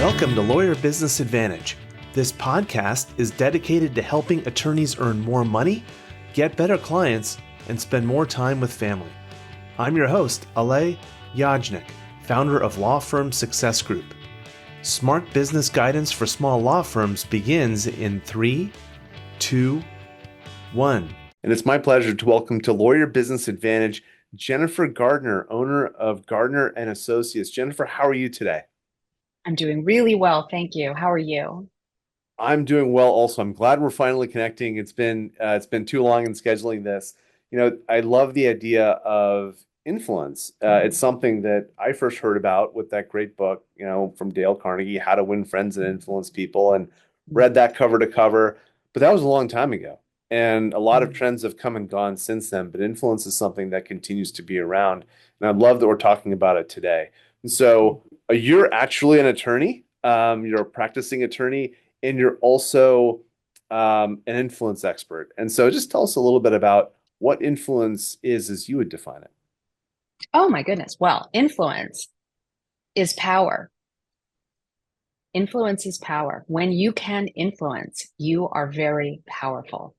Welcome to Lawyer Business Advantage. This podcast is dedicated to helping attorneys earn more money, get better clients, and spend more time with family. I'm your host, Alay and founder of Law Firm Success Group. Smart business guidance for small law firms begins in 3, 2, 1. And it's my pleasure to welcome to Lawyer Business Advantage, Jennifer Gardner, owner of Gardner and Associates. Jennifer, how are you today? I'm doing really well, thank you. How are you? I'm doing well also. I'm glad we're finally connecting. It's been too long in scheduling this. I love the idea of influence. It's something that I first heard about with that great book, from Dale Carnegie, How to Win Friends and Influence People, and read that cover to cover. But that was a long time ago. And a lot of trends have come and gone since then, but influence is something that continues to be around. And I love that we're talking about it today. And so you're actually an attorney. You're a practicing attorney, and you're also an influence expert. And so just tell us a little bit about what influence is as you would define it. Oh my goodness. Well, influence is power. Influence is power. When you can influence, you are very powerful.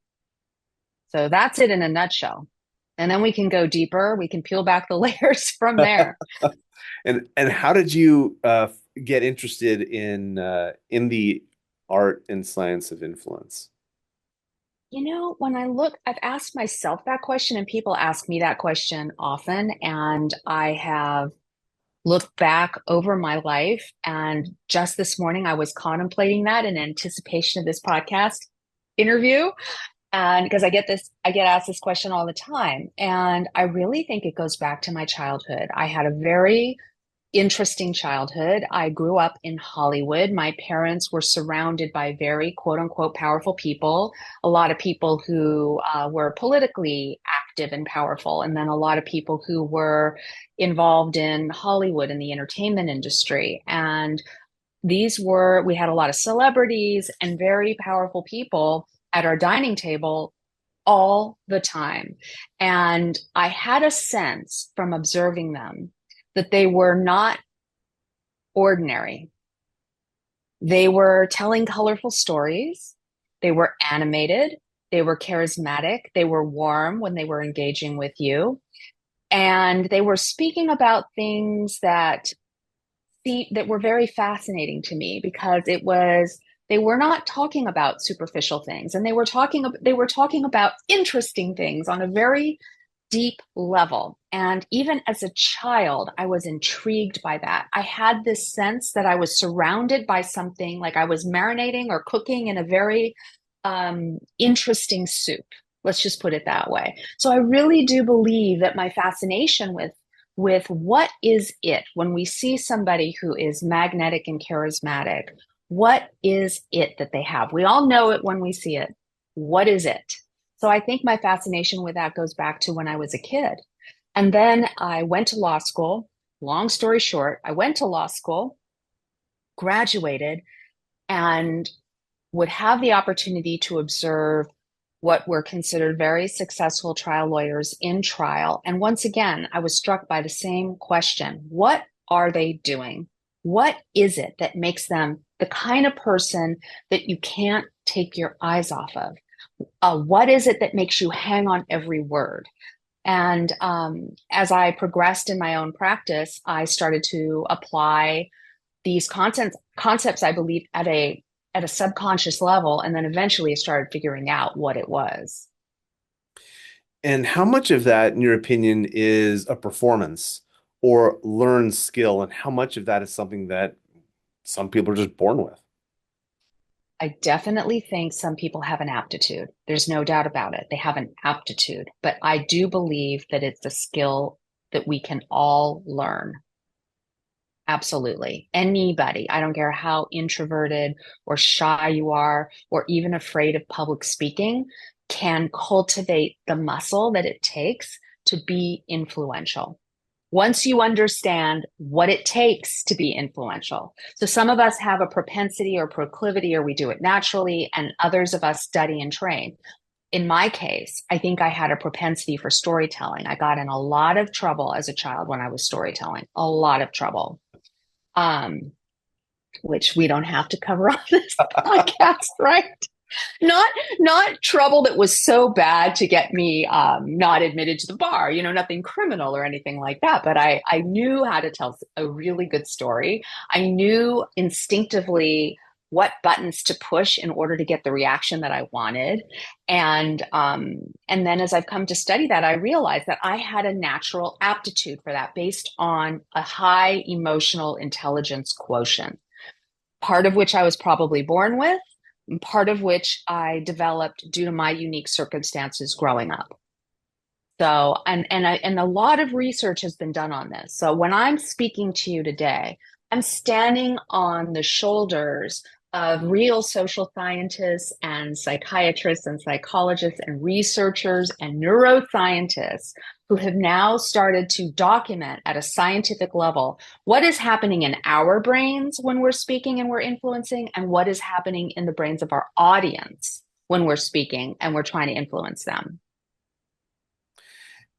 So that's it in a nutshell. And then we can go deeper. We can peel back the layers from there. And how did you get interested in the art and science of influence? When I look, I've asked myself that question, and people ask me that question often. And I have looked back over my life. And just this morning, I was contemplating that in anticipation of this podcast interview. And because I get asked this question all the time. And I really think it goes back to my childhood. I had a very interesting childhood. I grew up in Hollywood. My parents were surrounded by very quote unquote powerful people, a lot of people who were politically active and powerful, and then a lot of people who were involved in Hollywood and the entertainment industry. And we had a lot of celebrities and very powerful people at our dining table all the time. And I had a sense from observing them that they were not ordinary. They were telling colorful stories. They were animated. They were charismatic. They were warm when they were engaging with you. And they were speaking about things that were very fascinating to me, because they were not talking about superficial things, and they were talking about interesting things on a very deep level. And even as a child, I was intrigued by that. I had this sense that I was surrounded by something, like I was marinating or cooking in a very interesting soup. Let's just put it that way. So I really do believe that my fascination with what is it when we see somebody who is magnetic and charismatic, what is it that they have? We all know it when we see it. What is it? So I think my fascination with that goes back to when I was a kid. And then I went to law school. Long story short, I went to law school, graduated, and would have the opportunity to observe what were considered very successful trial lawyers in trial. And once again, I was struck by the same question. What are they doing? What is it that makes them the kind of person that you can't take your eyes off of? What is it that makes you hang on every word? And as I progressed in my own practice, I started to apply these concepts, I believe, at a subconscious level, and then eventually I started figuring out what it was. And how much of that, in your opinion, is a performance or learned skill, and how much of that is something that some people are just born with? I definitely think some people have an aptitude. There's no doubt about it. They have an aptitude, but I do believe that it's a skill that we can all learn. Absolutely. Anybody, I don't care how introverted or shy you are, or even afraid of public speaking, can cultivate the muscle that it takes to be influential. Once you understand what it takes to be influential. So some of us have a propensity or proclivity, or we do it naturally, and others of us study and train. In my case, I think I had a propensity for storytelling. I got in a lot of trouble as a child when I was storytelling, a lot of trouble. Um, which we don't have to cover on this podcast, right? Not not trouble that was so bad to get me not admitted to the bar, nothing criminal or anything like that. But I knew how to tell a really good story. I knew instinctively what buttons to push in order to get the reaction that I wanted. And then as I've come to study that, I realized that I had a natural aptitude for that based on a high emotional intelligence quotient, part of which I was probably born with, part of which I developed due to my unique circumstances growing up. So, and a lot of research has been done on this. So when I'm speaking to you today, I'm standing on the shoulders of real social scientists and psychiatrists and psychologists and researchers and neuroscientists who have now started to document at a scientific level what is happening in our brains when we're speaking and we're influencing, and what is happening in the brains of our audience when we're speaking and we're trying to influence them.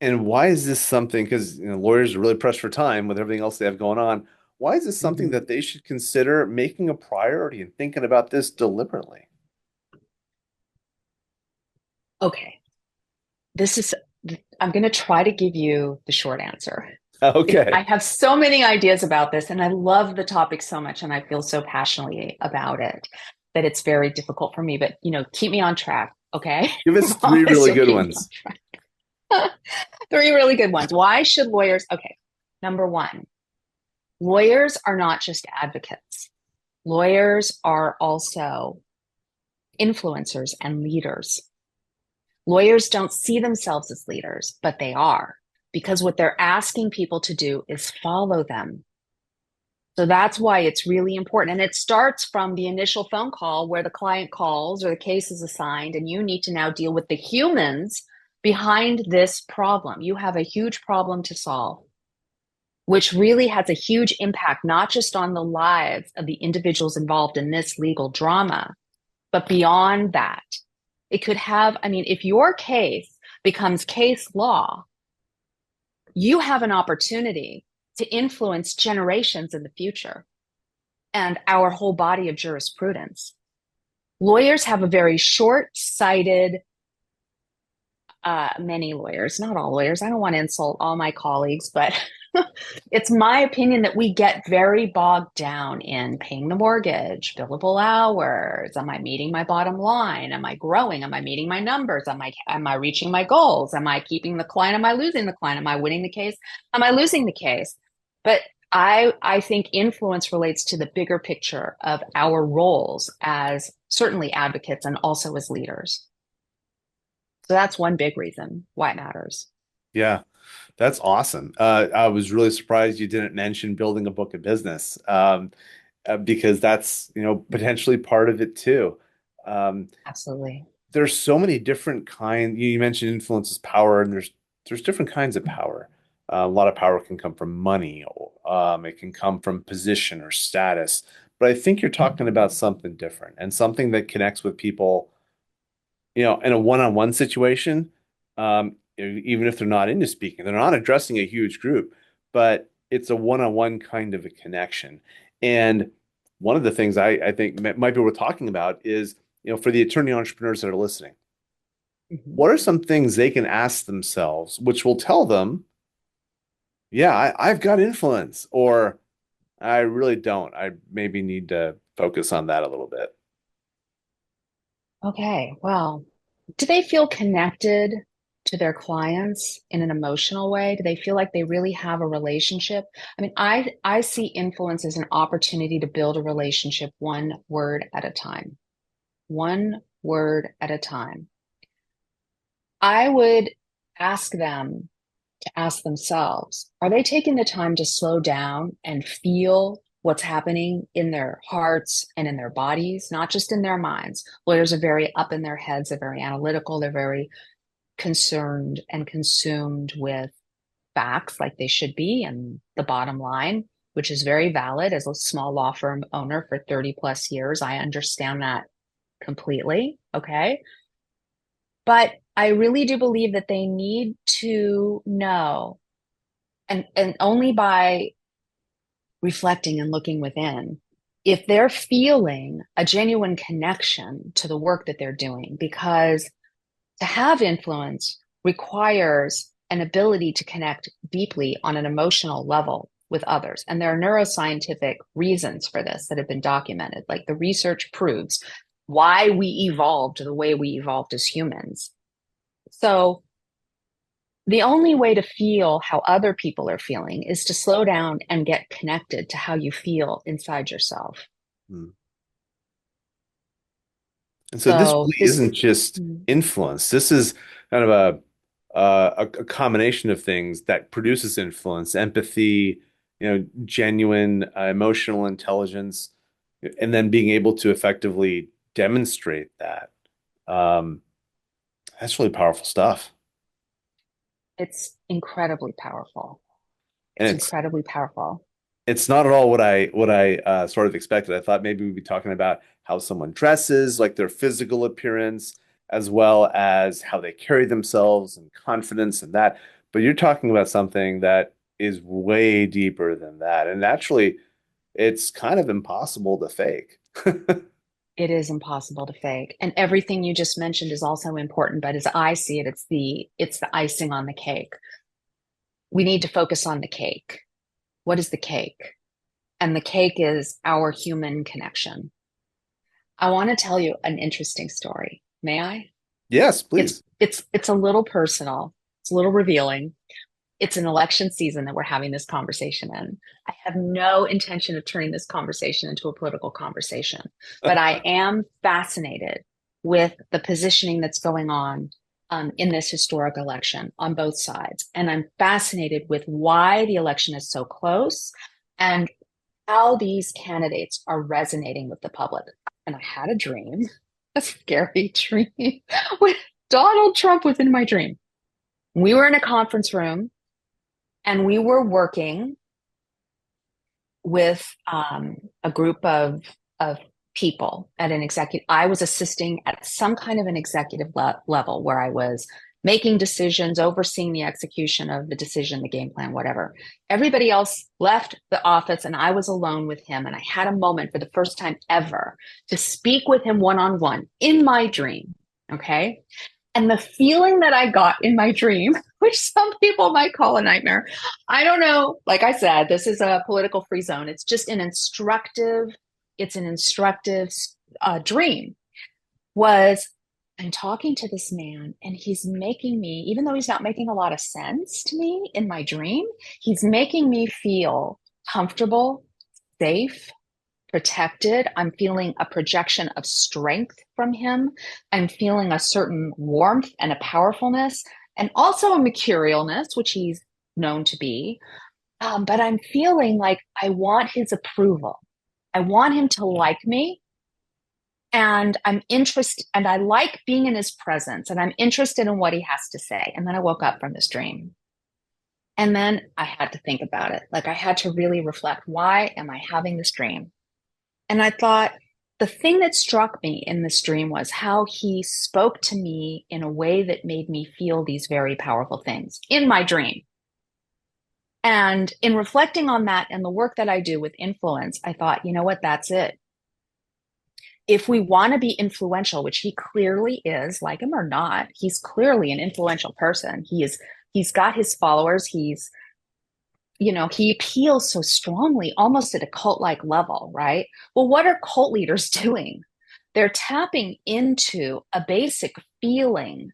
And why is this something? Because lawyers are really pressed for time with everything else they have going on. Why is this something Mhm. that they should consider making a priority and thinking about this deliberately? Okay, this is, I'm going to try to give you the short answer. I Okay. have so many ideas about this, and I love the topic so much, and I feel so passionately about it that it's very difficult for me. But keep me on track, okay? Give I us three promise really you'll good keep me on ones. track. Three really good ones. Why should lawyers? Okay, number one, lawyers are not just advocates. Lawyers are also influencers and leaders. Lawyers don't see themselves as leaders, but they are, because what they're asking people to do is follow them. So that's why it's really important. And it starts from the initial phone call where the client calls or the case is assigned, and you need to now deal with the humans behind this problem. You have a huge problem to solve, which really has a huge impact, not just on the lives of the individuals involved in this legal drama, but beyond that. It could have, I mean, if your case becomes case law, you have an opportunity to influence generations in the future and our whole body of jurisprudence. Lawyers have a very short sighted, many lawyers, not all lawyers. I don't want to insult all my colleagues, but it's my opinion that we get very bogged down in paying the mortgage, billable hours. Am I meeting my bottom line? Am I growing? Am I meeting my numbers? Am I reaching my goals? Am I keeping the client? Am I losing the client? Am I winning the case? Am I losing the case? But I think influence relates to the bigger picture of our roles as certainly advocates and also as leaders. So that's one big reason why it matters. Yeah, that's awesome. I was really surprised you didn't mention building a book of business, because that's, potentially part of it too. Um, Absolutely. there's so many different kind. You mentioned influence is power, and there's different kinds of power. A lot of power can come from money. It can come from position or status. But I think you're talking about something different and something that connects with people, in a one-on-one situation. Even if they're not into speaking, they're not addressing a huge group, but it's a one-on-one kind of a connection. And one of the things I think might be worth talking about is, for the attorney entrepreneurs that are listening, Mhm. what are some things they can ask themselves, which will tell them, yeah, I've got influence, or I really don't. I maybe need to focus on that a little bit. Okay, well, do they feel connected to their clients in an emotional way? Do they feel like they really have a relationship? I mean, I see influence as an opportunity to build a relationship one word at a time. One word at a time. I would ask them to ask themselves, are they taking the time to slow down and feel what's happening in their hearts and in their bodies, not just in their minds? Lawyers are very up in their heads, they're very analytical, they're very concerned and consumed with facts like they should be and the bottom line, which is very valid. As a small law firm owner for 30 plus years, I understand that completely. Okay. But I really do believe that they need to know, and only by reflecting and looking within, if they're feeling a genuine connection to the work that they're doing, because to have influence requires an ability to connect deeply on an emotional level with others. And there are neuroscientific reasons for this that have been documented. Like the research proves why we evolved the way we evolved as humans. So the only way to feel how other people are feeling is to slow down and get connected to how you feel inside yourself. Mm. And so this So really this, isn't just influence. This is kind of a combination of things that produces influence, empathy, genuine emotional intelligence, and then being able to effectively demonstrate that. Um, that's really powerful stuff. it's incredibly powerful. And It's incredibly powerful. it's not at all what I sort of expected. I thought maybe we'd be talking about how someone dresses, like their physical appearance, as well as how they carry themselves and confidence and that. But you're talking about something that is way deeper than that. And actually, it's kind of impossible to fake. It is impossible to fake. And everything you just mentioned is also important, but as I see it, it's the icing on the cake. We need to focus on the cake. What is the cake? And the cake is our human connection. I want to tell you an interesting story. May I? Yes, It's please. it's a little personal. It's a little revealing. It's an election season that we're having this conversation in. I have no intention of turning this conversation into a political conversation, but I am fascinated with the positioning that's going on in this historic election on both sides. And I'm fascinated with why the election is so close and how these candidates are resonating with the public. And I had a dream, a scary dream, with Donald Trump was in my dream. We were in a conference room and we were working with a group of people at an executive. I was assisting at some kind of an executive level where I was making decisions, overseeing the execution of the decision, the game plan, whatever. Everybody else left the office and I was alone with him. And I had a moment for the first time ever to speak with him one on one in my dream. Okay. And the feeling that I got in my dream, which some people might call a nightmare, I don't know. Like I said, this is a political free zone. It's just it's an instructive dream. Was I'm talking to this man and he's making me, even though he's not making a lot of sense to me in my dream, he's making me feel comfortable, safe, protected. I'm feeling a projection of strength from him. I'm feeling a certain warmth and a powerfulness, and also a mercurialness, which he's known to be. But I'm feeling like I want his approval. I want him to like me. And I'm interested, and I like being in his presence, and I'm interested in what he has to say. And then I woke up from this dream. And then I had to think about it. Like I had to really reflect, why am I having this dream? And I thought the thing that struck me in this dream was how he spoke to me in a way that made me feel these very powerful things in my dream. And in reflecting on that and the work that I do with influence, I thought, you know what, that's it. If we want to be influential, which he clearly is, like him or not, he's clearly an influential person. He's got his followers. He appeals so strongly, almost at a cult like level, right? Well, what are cult leaders doing? They're tapping into a basic feeling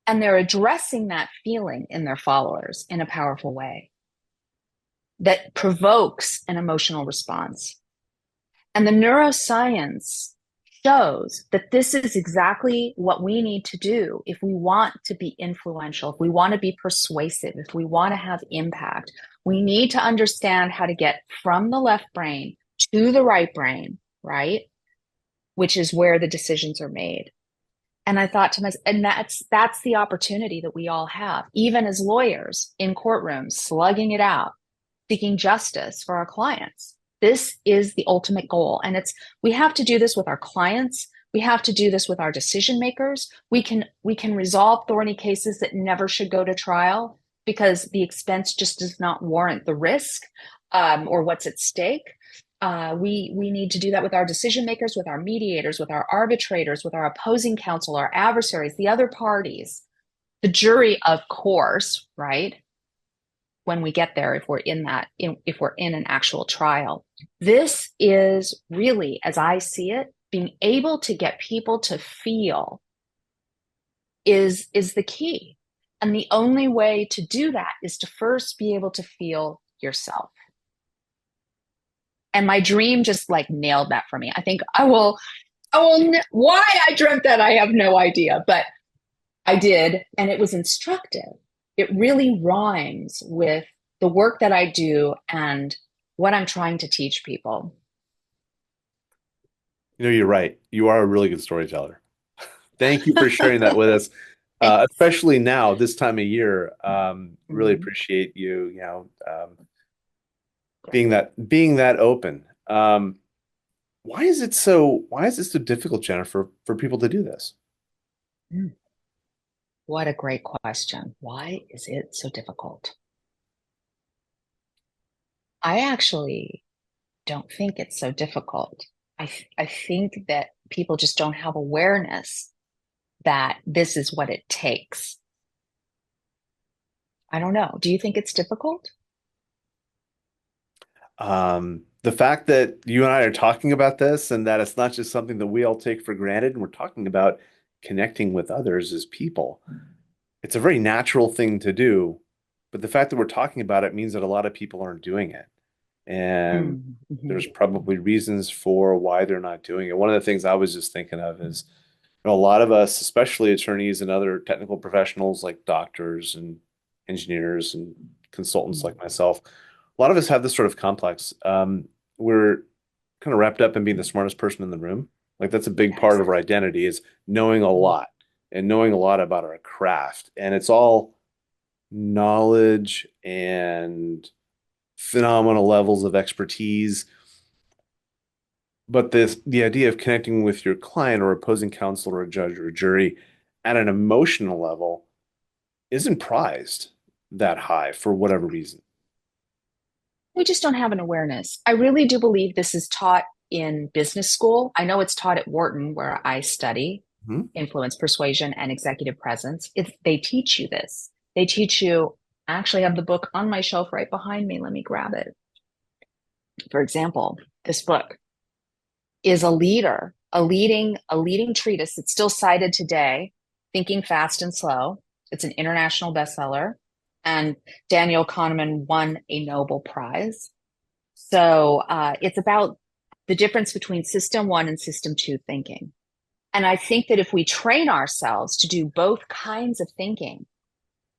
and they're addressing that feeling in their followers in a powerful way that provokes an emotional response. And the neuroscience shows that this is exactly what we need to do if we want to be influential, if we want to be persuasive, if we want to have impact. We need to understand how to get from the left brain to the right brain, right? Which is where the decisions are made. And I thought to myself, and that's the opportunity that we all have, even as lawyers in courtrooms, slugging it out, seeking justice for our clients. This is the ultimate goal. And we have to do this with our clients. We have to do this with our decision makers. We can resolve thorny cases that never should go to trial because the expense just does not warrant the risk or what's at stake. We need to do that with our decision makers, with our mediators, with our arbitrators, with our opposing counsel, our adversaries, the other parties, the jury, of course, right? When we get there, if we're in if we're in an actual trial. This is really, as I see it, being able to get people to feel is the key. And the only way to do that is to first be able to feel yourself. And my dream just like nailed that for me. I think why I dreamt that, I have no idea, but I did. And it was instructive. It really rhymes with the work that I do and what I'm trying to teach people. You're right. You are a really good storyteller. Thank you for sharing that with us, especially now, this time of year. Really Mhm. appreciate you, being that open. Why is it so difficult, Jennifer, for people to do this? Mm. What a great question. Why is it so difficult? I actually don't think it's so difficult. I think that people just don't have awareness that this is what it takes. I don't know. Do you think it's difficult? The fact that you and I are talking about this and that it's not just something that we all take for granted, and we're talking about connecting with others as people. It's a very natural thing to do, but the fact that we're talking about it means that a lot of people aren't doing it. And Mm-hmm. there's probably reasons for why they're not doing it. One of the things I was just thinking of is, a lot of us, especially attorneys and other technical professionals like doctors and engineers and consultants like myself, a lot of us have this sort of complex. We're kind of wrapped up in being the smartest person in the room. Like that's a big part Yes. of our identity is knowing a lot and knowing a lot about our craft. And it's all knowledge and phenomenal levels of expertise. But the idea of connecting with your client or opposing counsel or a judge or a jury at an emotional level isn't prized that high for whatever reason. We just don't have an awareness. I really do believe this is taught in business school. I know it's taught at Wharton, where I study Hmm? influence, persuasion, and executive presence. They teach you this. They teach you. I actually have the book on my shelf right behind me. Let me grab it. For example, this book is a leading treatise. It's still cited today, Thinking Fast and Slow. It's an international bestseller, and Daniel Kahneman won a Nobel Prize. So it's about the difference between system one and system two thinking. And I think that if we train ourselves to do both kinds of thinking,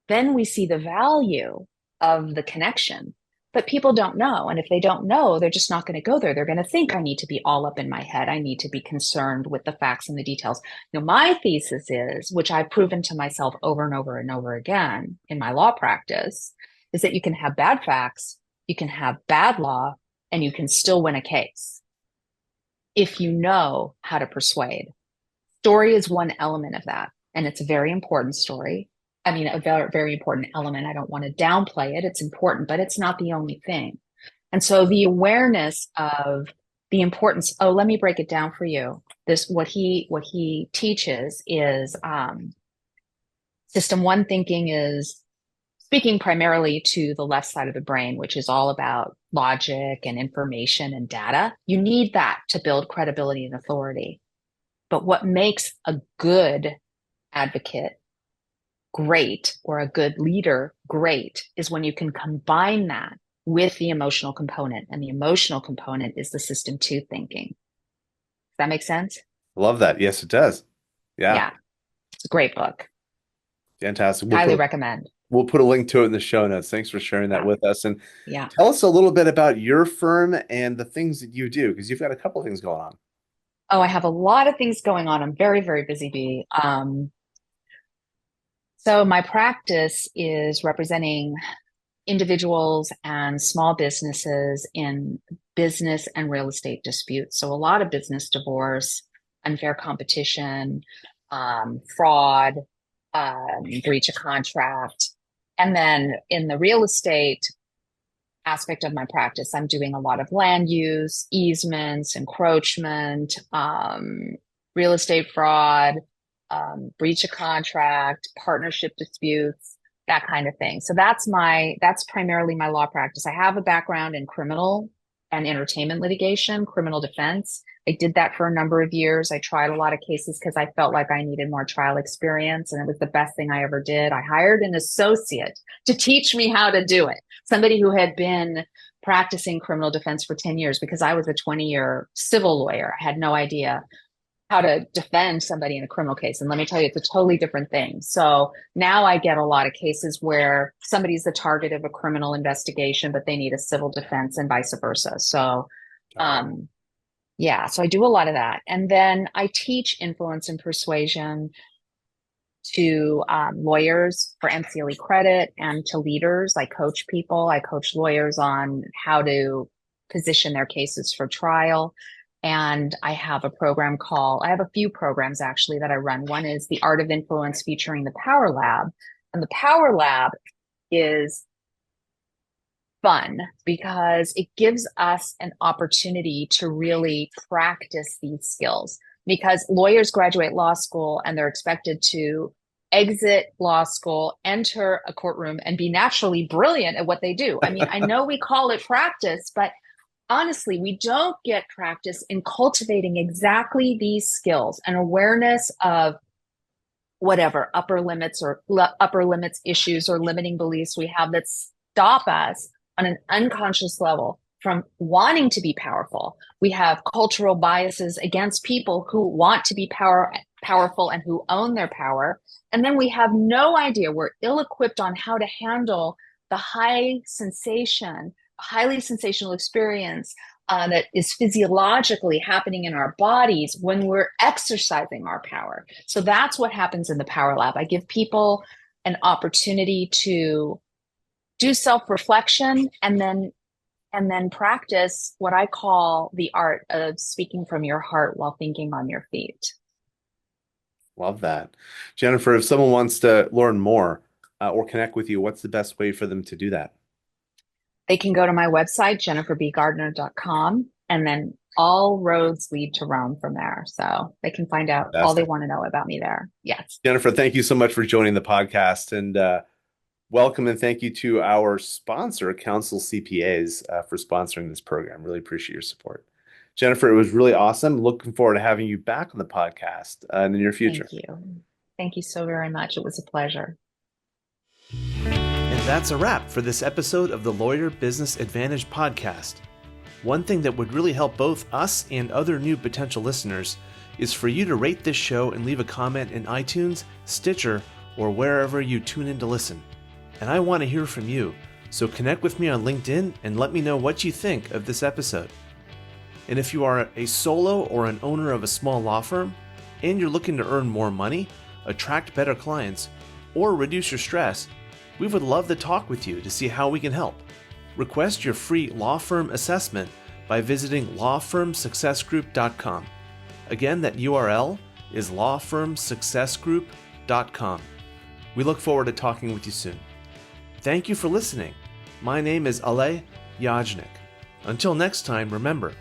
then we see the value of the connection. But people don't know. And if they don't know, they're just not going to go there. They're going to think I need to be all up in my head. I need to be concerned with the facts and the details. Now, my thesis is, which I've proven to myself over and over and over again in my law practice, is that you can have bad facts, you can have bad law, and you can still win a case if you know how to persuade. Story is one element of that, and it's a very important story. I mean, a very, very important element. I don't want to downplay it. It's important, but it's not the only thing. And so the awareness of the importance, oh, let me break it down for you. This, what he teaches is system one thinking is speaking primarily to the left side of the brain, which is all about logic and information and data. You need that to build credibility and authority. But what makes a good advocate great or a good leader great is when you can combine that with the emotional component. And the emotional component is the system two thinking. Does that make sense? Love that. Yes, it does. Yeah, Yeah, it's a great book. fantastic. Highly recommend. We'll put a link to it in the show notes. Thanks for sharing that Yeah. with us. And Yeah. tell us a little bit about your firm and the things that you do, because you've got a couple of things going on. Oh, I have a lot of things going on. I'm very, very busy bee. So my practice is representing individuals and small businesses in business and real estate disputes. So a lot of business divorce, unfair competition, fraud, breach of contract. And then in the real estate, aspect of my practice. I'm doing a lot of land use, easements, encroachment, real estate fraud, breach of contract, partnership disputes, that kind of thing. So that's primarily my law practice. I have a background in criminal and entertainment litigation, criminal defense. I did that for a number of years. I tried a lot of cases because I felt like I needed more trial experience, and it was the best thing I ever did. I hired an associate to teach me how to do it, somebody who had been practicing criminal defense for 10 years, because I was a 20-year civil lawyer. I had no idea how to defend somebody in a criminal case. And let me tell you, it's a totally different thing. So now I get a lot of cases where somebody's the target of a criminal investigation, but they need a civil defense and vice versa. So, yeah, so I do a lot of that. And then I teach influence and persuasion to lawyers for MCLE credit and to leaders. I coach people. I coach lawyers on how to position their cases for trial. And I have I have a few programs actually that I run. One is the Art of Influence featuring the Power Lab. And the Power Lab is fun because it gives us an opportunity to really practice these skills, because lawyers graduate law school and they're expected to exit law school, enter a courtroom, and be naturally brilliant at what they do. I mean, I know we call it practice, but honestly, we don't get practice in cultivating exactly these skills and awareness of whatever upper limits issues or limiting beliefs we have that stop us on an unconscious level from wanting to be powerful. We have cultural biases against people who want to be powerful and who own their power. And then we have no idea, we're ill-equipped on how to handle the highly sensational experience that is physiologically happening in our bodies when we're exercising our power. So that's what happens in the Power Lab. I give people an opportunity to do self-reflection and then practice what I call the art of speaking from your heart while thinking on your feet. Love that. Jennifer, if someone wants to learn more or connect with you, what's the best way for them to do that? They can go to my website, jenniferbgardner.com, and then all roads lead to Rome from there. So they can find out all they want to know about me there. Yes. Jennifer, thank you so much for joining the podcast, and welcome and thank you to our sponsor, Counsel CPAs, for sponsoring this program. Really appreciate your support. Jennifer, it was really awesome. Looking forward to having you back on the podcast in the near future. Thank you. Thank you so very much. It was a pleasure. And that's a wrap for this episode of the Lawyer Business Advantage podcast. One thing that would really help both us and other new potential listeners is for you to rate this show and leave a comment in iTunes, Stitcher, or wherever you tune in to listen. And I want to hear from you, so connect with me on LinkedIn and let me know what you think of this episode. And if you are a solo or an owner of a small law firm and you're looking to earn more money, attract better clients, or reduce your stress, we would love to talk with you to see how we can help. Request your free law firm assessment by visiting lawfirmsuccessgroup.com. Again, that URL is lawfirmsuccessgroup.com. We look forward to talking with you soon. Thank you for listening. My name is Alay and Until next time, remember,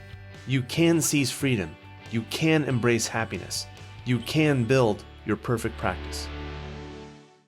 you can seize freedom, you can embrace happiness, you can build your perfect practice.